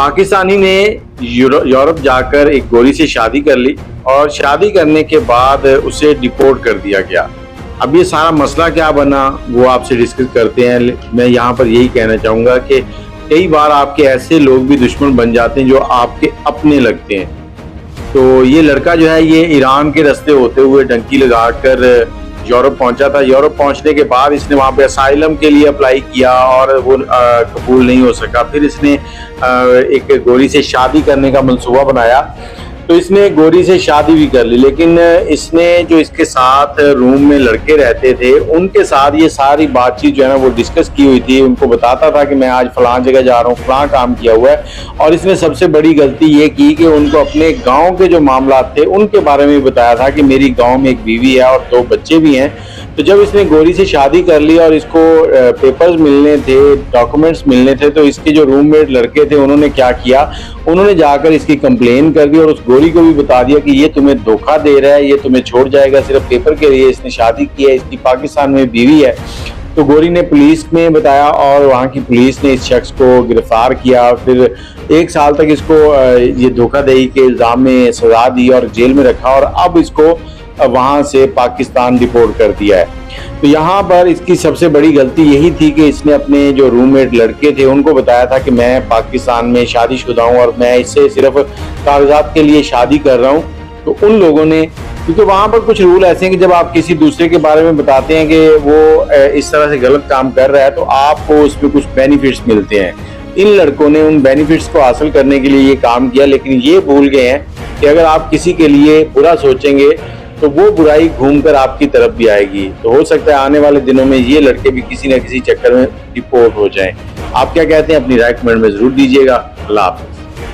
पाकिस्तानी ने यूरोप जाकर एक गोरी से शादी कर ली और शादी करने के बाद उसे डिपोर्ट कर दिया गया। अब ये सारा मसला क्या बना वो आपसे डिस्कस करते हैं। मैं यहाँ पर यही कहना चाहूँगा कि कई बार आपके ऐसे लोग भी दुश्मन बन जाते हैं जो आपके अपने लगते हैं। तो ये लड़का जो है ये ईरान के रास्ते होते हुए डंकी लगाकर यूरोप पहुंचा था। यूरोप पहुंचने के बाद इसने वहां पे असाइलम के लिए अप्लाई किया और वो कबूल नहीं हो सका। फिर इसने एक गोरी से शादी करने का मंसूबा बनाया, तो इसने गोरी से शादी भी कर ली। लेकिन इसने जो इसके साथ रूम में लड़के रहते थे उनके साथ ये सारी बातचीत जो है ना वो डिस्कस की हुई थी। उनको बताता था कि मैं आज फलां जगह जा रहा हूँ, फलां काम किया हुआ है। और इसने सबसे बड़ी गलती ये की कि उनको अपने गांव के जो मामला थे उनके बारे में बताया था कि मेरी गांव में एक बीवी है और 2 बच्चे भी हैं। तो जब इसने गोरी से शादी कर ली और इसको पेपर्स मिलने थे, डॉक्यूमेंट्स मिलने थे, तो इसके जो रूममेट लड़के थे उन्होंने क्या किया, उन्होंने जाकर इसकी कंप्लेन कर दी और उस गोरी को भी बता दिया कि ये तुम्हें धोखा दे रहा है, ये तुम्हें छोड़ जाएगा सिर्फ पेपर के लिए। इसने शादी की है, इसकी पाकिस्तान में बीवी है। तो गोरी ने पुलिस में बताया और वहाँ की पुलिस ने इस शख्स को गिरफ्तार किया। फिर 1 साल तक इसको ये धोखाधड़ी के इल्जाम में सजा दी और जेल में रखा और अब इसको वहां से पाकिस्तान डिपोर्ट कर दिया है। तो यहाँ पर इसकी सबसे बड़ी गलती यही थी कि इसने अपने जो रूममेट लड़के थे उनको बताया था कि मैं पाकिस्तान में शादीशुदा हूँ और मैं इससे सिर्फ कागजात के लिए शादी कर रहा हूँ। तो उन लोगों ने, क्योंकि वहाँ पर कुछ रूल ऐसे हैं कि जब आप किसी दूसरे के बारे में बताते हैं कि वो इस तरह से गलत काम कर रहा है तो आपको उसमें कुछ बेनिफिट्स मिलते हैं। इन लड़कों ने उन बेनिफिट्स को हासिल करने के लिए ये काम किया, लेकिन ये भूल गए हैं कि अगर आप किसी के लिए बुरा सोचेंगे तो वो बुराई घूमकर आपकी तरफ भी आएगी। तो हो सकता है आने वाले दिनों में ये लड़के भी किसी न किसी चक्कर में डिपोर्ट हो जाएं। आप क्या कहते हैं, अपनी राय कमेंट में जरूर दीजिएगा। अल्लाह हाफ़िज़।